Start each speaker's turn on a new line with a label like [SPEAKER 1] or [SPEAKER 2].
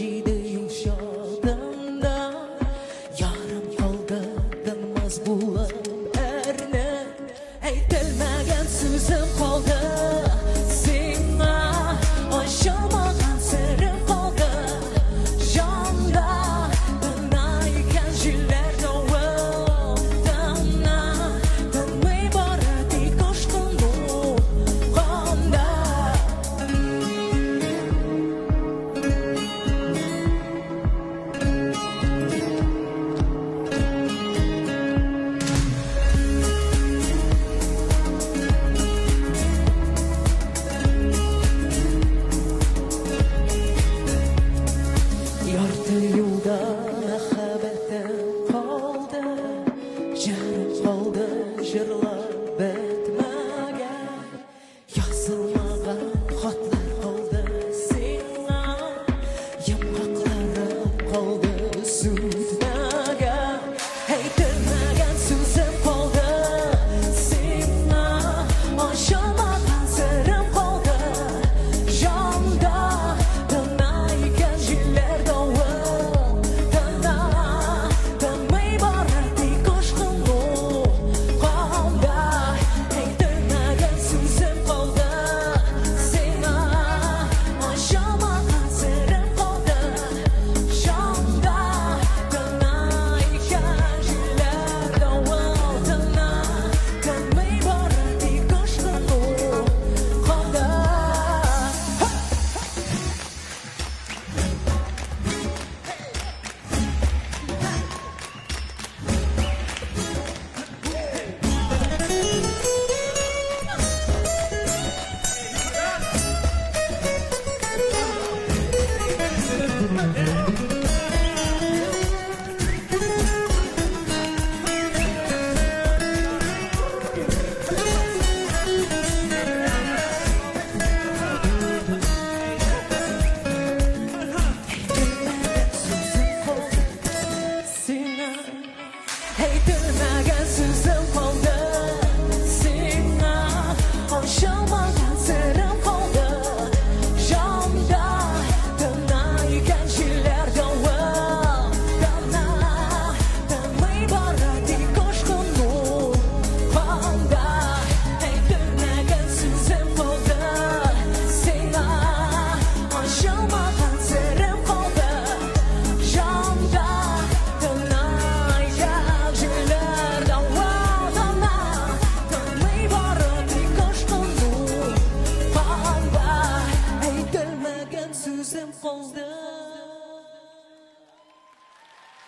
[SPEAKER 1] жейді ұшадымда ярым қалды дымыз болып әрні әйтілмеген сөзім қалды сеңа ашылмаған сырым қалды жанда тына екен желер жауытына тынмай барады көшкін қанда ярты юлда махаббатым қалды жарым қалды жырлар бітмеген yazılmagan xatlar қалды сеңа ямға